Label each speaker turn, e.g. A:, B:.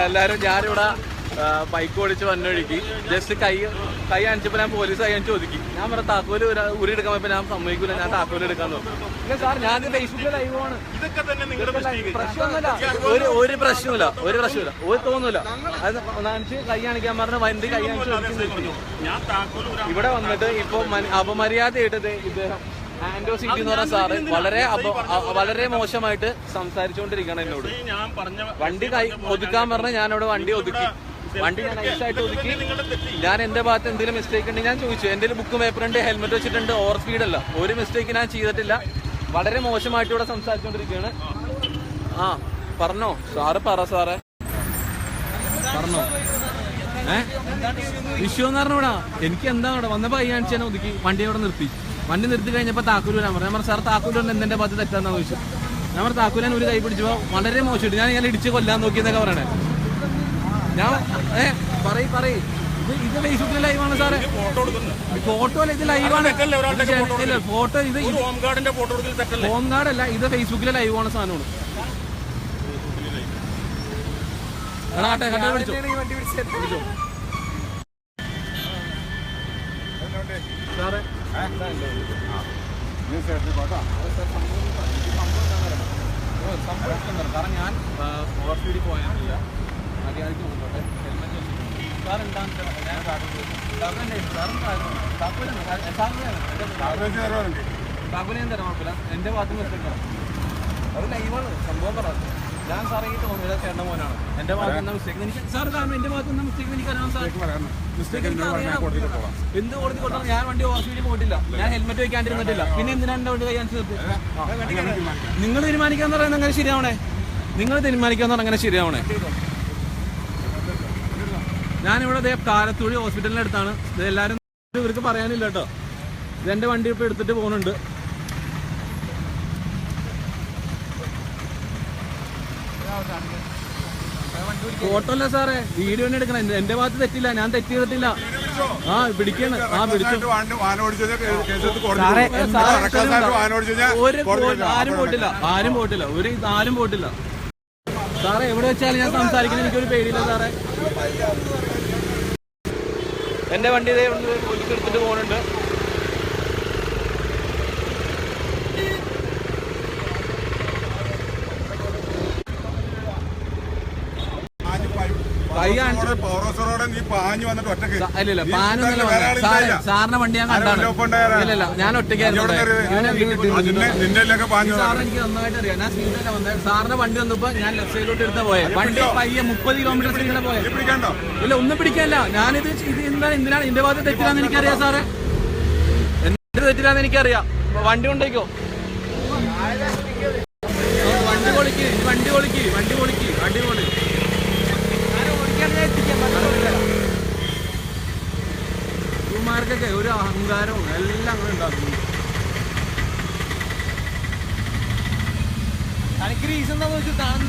A: എല്ലാവരും ഞാനിവിടെ ബൈക്ക് ഓടിച്ച് വന്നൊഴുക്കി ജസ്റ്റ് കൈ കാണിച്ചപ്പോൾ ഞാൻ പോലീസ് കാണിച്ച് ഒതുക്കി. ഞാൻ പറഞ്ഞ താക്കോല് ഉരി എടുക്കാൻ പോയപ്പോൾ ഞാൻ സമ്മതിക്കൂല, ഞാൻ താക്കോല് എടുക്കാൻ നോക്കും. ഇല്ല സാർ, ഞാൻ ഫേസ്ബുക്കിൽ ലൈവാണ്. പ്രശ്നമൊന്നുമില്ല, ഒരു പ്രശ്നമില്ല, ഒരു തോന്നൂല. അത് കാണിച്ച് കൈ കാണിക്കാൻ പറഞ്ഞ വണ്ടി കൈ കാണിച്ച് ഇവിടെ വന്നിട്ട് ഇപ്പൊ അപമര്യാദയായിട്ട് ഇദ്ദേഹം ആൻഡോ സിറ്റി എന്ന് പറഞ്ഞ സാറ് വളരെ മോശമായിട്ട് സംസാരിച്ചുകൊണ്ടിരിക്കണം എന്നോട്. വണ്ടി ഒതുക്കാൻ പറഞ്ഞ ഞാനവിടെ വണ്ടി ഒതുക്കി, വണ്ടി ഞാൻ നൈസായിട്ട് ഒതുക്കി. ഞാൻ എന്റെ ഭാഗത്ത് എന്തെങ്കിലും മിസ്റ്റേക്ക് ഉണ്ടെങ്കിൽ ഞാൻ ചോദിച്ചു. എന്റെ ബുക്ക് പേപ്പറുണ്ട്, ഹെൽമെറ്റ് വെച്ചിട്ടുണ്ട്, ഓവർ സ്പീഡല്ല, ഒരു മിസ്റ്റേക്ക് ഞാൻ ചെയ്തിട്ടില്ല. വളരെ മോശമായിട്ട് ഇവിടെ സംസാരിച്ചുകൊണ്ടിരിക്കുകയാണ്. ആ പറഞ്ഞോ സാറ്, സാറേ പറഞ്ഞോ. ഇഷ്യൂ എന്ന് പറഞ്ഞൂടാ, എനിക്ക് എന്താ അവിടെ വന്നപ്പോ കൈ കാണിച്ചാൽ ഒതുക്കി വണ്ടി അവിടെ നിർത്തി. വണ്ടി നിർത്തി കഴിഞ്ഞപ്പോൾ താക്കൂല് വരാൻ പറഞ്ഞു. ഞാൻ പറഞ്ഞു സാർ താക്കൂല് എന്റെ ഭാഗത്ത് തെറ്റാന്ന് ചോദിച്ചു. ഞാൻ പറഞ്ഞു താക്കൂലാൻ ഒരു കൈ പിടിച്ചപ്പോ വളരെ മോശമായിട്ട് ഞാൻ ഇങ്ങനെ ഇടിച്ച് കൊല്ലാൻ നോക്കിയെന്നൊക്കെ പറയണേ. ഞാൻ പറയ് ഇത് ഫേസ്ബുക്കിൽ ലൈവാണ് സാറേ. ഫോട്ടോ അല്ല, ഇത് ലൈവാണ്. ഫോട്ടോ ഇത് ഹോം ഗാർഡ് അല്ല, ഇത് ഫേസ്ബുക്കിലെ ലൈവാണ് സാധനമാണ്. സാറേ കാരണം ഞാൻ ഓവർ സ്പീഡിൽ പോയാലില്ല, മര്യാദയ്ക്ക് നോക്കട്ടെ. ഹെൽമെറ്റ് സാർ താക്കോല് ഞാൻ തരാൻ കുഴപ്പമില്ല. എന്റെ ഭാഗത്ത് മിസ്റ്റേക്കാണ്, അത് ലൈവാണ് സംഭവം. പറയാം ഞാൻ സാറേ ഈ തോന്നില്ല ചേട്ടൻ്റെ മോനാണ്. എന്റെ ഭാഗത്ത് എന്താ മിസ്റ്റേക്ക് എനിക്ക് സാർ കാരണം എന്റെ ഭാഗത്ത് എന്താ മിസ്റ്റേക്ക് എനിക്കറിയാം സാർ. മിസ്റ്റേക്ക് എന്ത് കോടതി കൊടുത്താൽ ഞാൻ വണ്ടി ഓവർ സ്പീഡിൽ പോയിട്ടില്ല, ഞാൻ ഹെൽമെറ്റ് വയ്ക്കാണ്ടിരുന്നിട്ടില്ല. പിന്നെ എന്തിനാണ് എന്റെ വണ്ടി കഴിയാൻ നിർത്തി? നിങ്ങൾ തീരുമാനിക്കാന്ന് പറയുന്നത് അങ്ങനെ ശരിയാവണേ, നിങ്ങൾ തീരുമാനിക്കാന്ന് പറഞ്ഞാൽ അങ്ങനെ ശരിയാവണേ. ഞാനിവിടെ കാലത്തുഴി ഹോസ്പിറ്റലിന്റെ അടുത്താണ്. ഇത് എല്ലാവരും ഇവർക്ക് പറയാനില്ല കേട്ടോ. ഇതെന്റെ വണ്ടി ഇപ്പൊ എടുത്തിട്ട് പോകുന്നുണ്ട്. ഫോട്ടോ അല്ല സാറേ, വീഡിയോ തന്നെ എടുക്കണം. എന്റെ ഭാഗത്ത് തെറ്റില്ല, ഞാൻ തെറ്റ് ചെയ്തിട്ടില്ല. പിടിക്കണം. പിടിച്ചു. ആരും പോയിട്ടില്ല സാറേ. എവിടെ വെച്ചാലും ഞാൻ സംസാരിക്കണം, എനിക്കൊരു പേടിയില്ല സാറേ. എന്റെ വണ്ടി പോലീസ് എടുത്തിട്ട് പോകുന്നുണ്ട്. സാറിന്റെ വണ്ടി ഞാൻ കണ്ടാണ്. ഇല്ല ഞാൻ ഒറ്റയ്ക്കായിരുന്നു. എനിക്ക് നന്നായിട്ട് അറിയാം. ഞാൻ സ്പീഡിലല്ല വന്നത്. സാറിന്റെ വണ്ടി വന്നപ്പോ ഞാൻ ലെഫ്റ്റ് സൈഡിലോട്ട് എടുത്താ പോയത്. വണ്ടി പയ്യെ 30 കിലോമീറ്റർ സ്പീഡിലാണ് പോയത്. ഇല്ല ഒന്നും പിടിക്കാനില്ല. ഞാനിത് എന്തിനാണ് എന്റെ ഭാഗത്ത് തെറ്റില്ലാന്ന് എനിക്കറിയാം സാറേ. എന്റെ തെറ്റില്ലാന്ന് എനിക്കറിയാം. വണ്ടി കൊണ്ടേക്കോ, വണ്ടി പൊളിക്ക്. ഇവന്മാർക്കൊക്കെ ഒരു അഹങ്കാരവും എല്ലാം അങ്ങനെ ഉണ്ടാക്കുന്നു. തനിക്ക് റീസൺ എന്താന്ന് വെച്ചാൽ